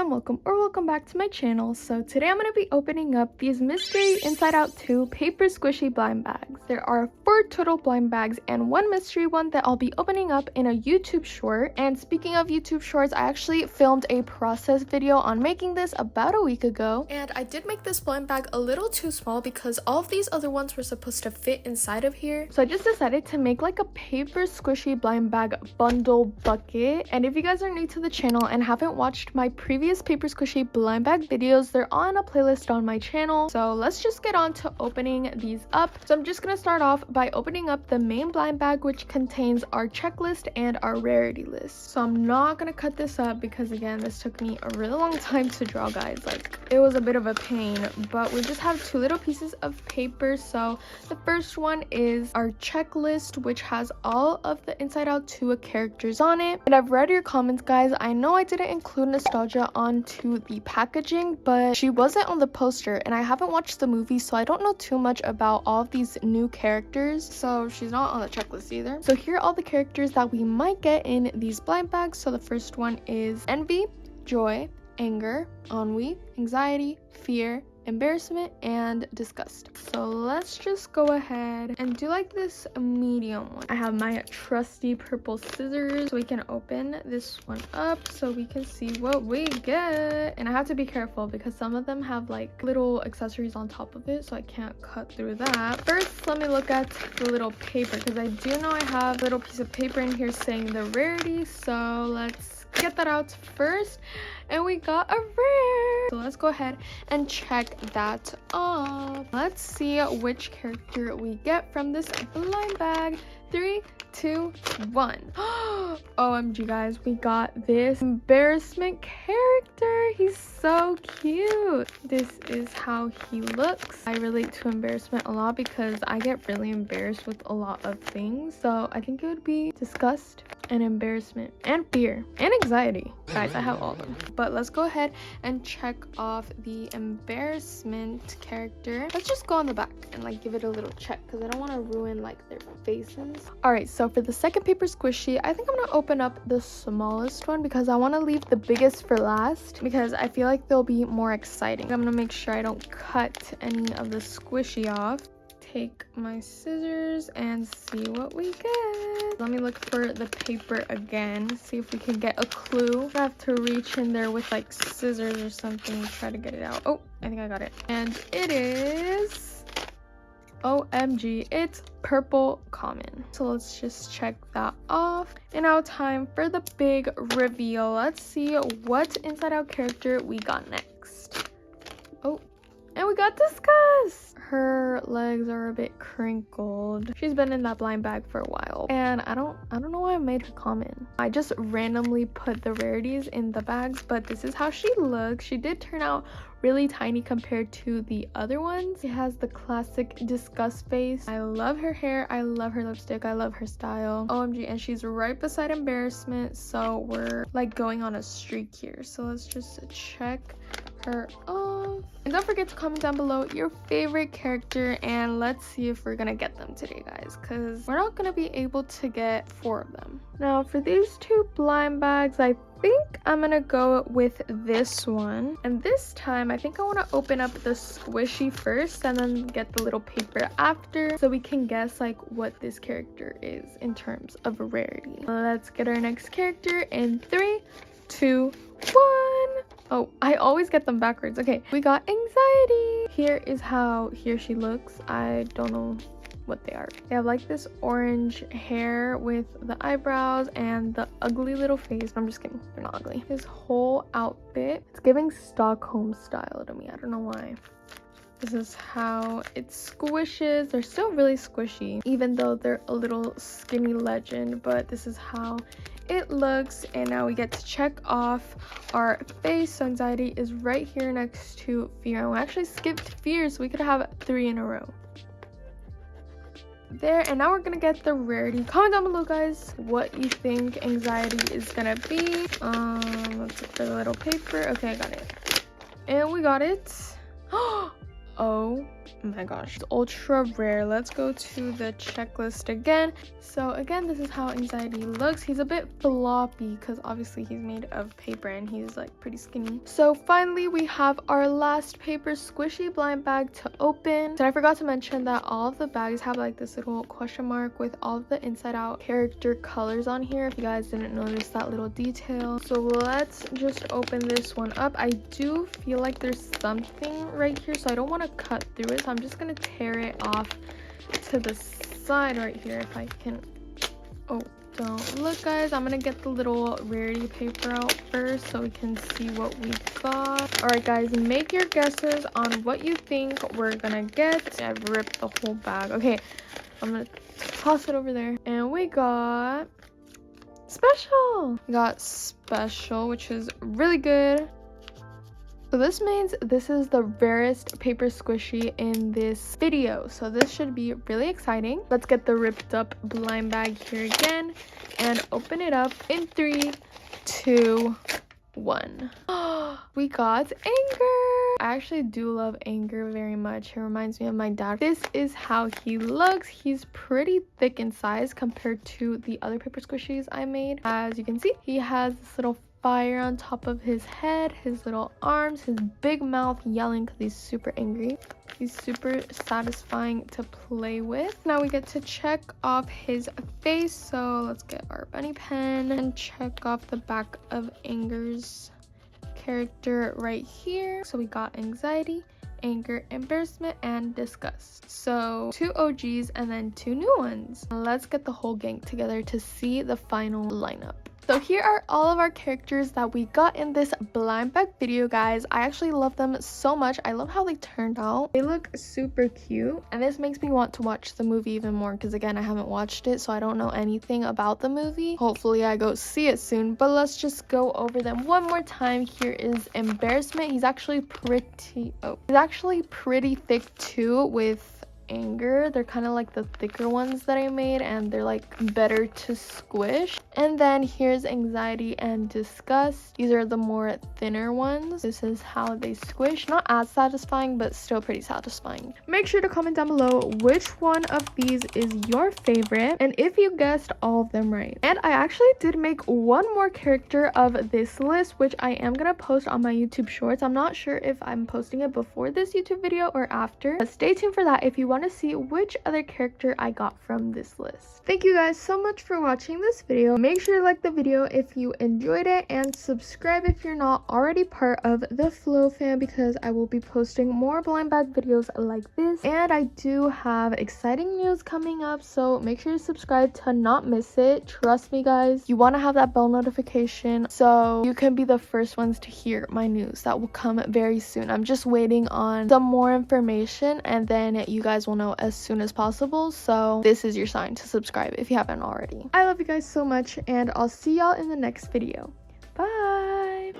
and welcome back to my channel. So today I'm going to be opening up these mystery Inside Out 2 paper squishy blind bags. There are 4 total blind bags and 1 mystery one that I'll be opening up in a YouTube short. And speaking of YouTube shorts, I actually filmed a process video on making this about a week ago, and I did make this blind bag a little too small because all of these other ones were supposed to fit inside of here. So I just decided to make like a paper squishy blind bag bundle bucket. And if you guys are new to the channel and haven't watched my previous paper squishy blind bag videos, they're on a playlist on my channel. So let's just get on to opening these up. So I'm just gonna start off by opening up the main blind bag, which contains our checklist and our rarity list. So I'm not gonna cut this up because again, this took me a really long time to draw, guys. Like, it was a bit of a pain, but we just have 2 little pieces of paper. So the first one is our checklist, which has all of the Inside Out 2 characters on it. And I've read your comments, guys. I know I didn't include Nostalgia onto the packaging, but she wasn't on the poster, and I haven't watched the movie, so I don't know too much about all of these new characters, so she's not on the checklist either. So here are all the characters that we might get in these blind bags. So the first one is Envy, Joy, Anger, Ennui, Anxiety, Fear, Embarrassment, and Disgust. So let's just go ahead and do like this medium one. I have my trusty purple scissors so we can open this one up so we can see what we get. And I have to be careful because some of them have like little accessories on top of it, so I can't cut through that. First, let me look at the little paper because I do know I have a little piece of paper in here saying the rarity. So let's get that out first, and we got a rare. So let's go ahead and check that off. Let's see which character we get from this blind bag. 3, 2, 1. OMG, guys, we got this Embarrassment character. He's so cute. This is how he looks. I relate to Embarrassment a lot because I get really embarrassed with a lot of things. So I think it would be Disgust and Embarrassment and Fear and Anxiety. Guys, I have all of them. But let's go ahead and check off the Embarrassment character. Let's just go on the back and like give it a little check because I don't want to ruin like their faces. All right, so for the second paper squishy, I think I'm gonna open up the smallest one because I want to leave the biggest for last because I feel like they'll be more exciting. I'm gonna make sure I don't cut any of the squishy off. Take my scissors and see what we get. Let me look for the paper again, see if we can get a clue. I have to reach in there with like scissors or something to try to get it out. Oh, I think I got it. And it is, OMG, it's Purple Common. So let's just check that off. And now time for the big reveal. Let's see what Inside Out character we got next. Oh, and we got Disgust. Her legs are a bit crinkled. She's been in that blind bag for a while, and I don't know why I made her common. I just randomly put the rarities in the bags, but this is how she looks. She did turn out really tiny compared to the other ones. She has the classic Disgust face. I love her hair, I love her lipstick, I love her style. OMG, and she's right beside Embarrassment, so we're like going on a streak here. So let's just check her off. And don't forget to comment down below your favorite character, and let's see if we're gonna get them today, guys, because we're not gonna be able to get 4 of them. Now for these 2 blind bags, I think I'm gonna go with this one, and this time I think I want to open up the squishy first and then get the little paper after so we can guess like what this character is in terms of rarity. Let's get our next character in 3, 2, 1. Oh, I always get them backwards. Okay, we got Anxiety. Here is how she looks. I don't know what they are. They have like this orange hair with the eyebrows and the ugly little face. No, I'm just kidding, they're not ugly. His whole outfit, it's giving Stockholm style to me. I don't know why. This is how it squishes. They're still really squishy even though they're a little skinny legend, but this is how it looks. And now we get to check off our face. So Anxiety is right here next to Fear, and we actually skipped Fear, so we could have 3 in a row there. And now we're gonna get the rarity. Comment down below, guys, what you think Anxiety is gonna be. Let's look for the little paper. Okay, I got it, and we got it. Oh Oh my gosh, it's ultra rare. Let's go to the checklist again. So again, this is how Anxiety looks. He's a bit floppy because obviously he's made of paper and he's like pretty skinny. So finally we have our last Paper Squishy blind bag to open. So I forgot to mention that all of the bags have like this little question mark with all of the Inside Out character colors on here, if you guys didn't notice that little detail. So let's just open this one up. I do feel like there's something right here, so I don't want to cut through it, so I'm just gonna tear it off to the side right here if I can. Oh, don't look, guys. I'm gonna get the little rarity paper out first so we can see what we got. All right, guys, make your guesses on what you think we're gonna get. I've ripped the whole bag. Okay, I'm gonna toss it over there, and we got Special. We got Special, which is really good. So this means this is the rarest Paper Squishy in this video, so this should be really exciting. Let's get the ripped up blind bag here again and open it up in 3, 2, 1. We got Anger. I actually do love Anger very much. It reminds me of my dad. This is how he looks. He's pretty thick in size compared to the other Paper Squishies I made. As you can see, he has this little fire on top of his head, his little arms, his big mouth yelling because he's super angry. He's super satisfying to play with. Now we get to check off his face, so let's get our bunny pen and check off the back of Anger's character right here. So we got Anxiety, Anger, Embarrassment, and Disgust. So 2 OGs and then 2 new ones. Let's get the whole gang together to see the final lineup. So here are all of our characters that we got in this blind bag video, guys. I actually love them so much. I love how they turned out. They look super cute, and this makes me want to watch the movie even more because again, I haven't watched it, so I don't know anything about the movie. Hopefully I go see it soon, but let's just go over them one more time. Here is Embarrassment. He's actually pretty thick too with Anger. They're kind of like the thicker ones that I made, and they're like better to squish. And then here's Anxiety and Disgust. These are the more thinner ones. This is how they squish. Not as satisfying, but still pretty satisfying. Make sure to comment down below which one of these is your favorite and if you guessed all of them right. And I actually did make one more character of this list, which I am gonna post on my YouTube shorts. I'm not sure if I'm posting it before this YouTube video or after, but stay tuned for that if you want to see which other character I got from this list. Thank you guys so much for watching this video. Make sure to like the video if you enjoyed it and subscribe if you're not already part of the Flow fam, because I will be posting more blind bag videos like this, and I do have exciting news coming up, so make sure to subscribe to not miss it. Trust me, guys, you want to have that bell notification so you can be the first ones to hear my news. That will come very soon. I'm just waiting on some more information, and then you guys will know as soon as possible, so this is your sign to subscribe if you haven't already. I love you guys so much, and I'll see y'all in the next video. Bye.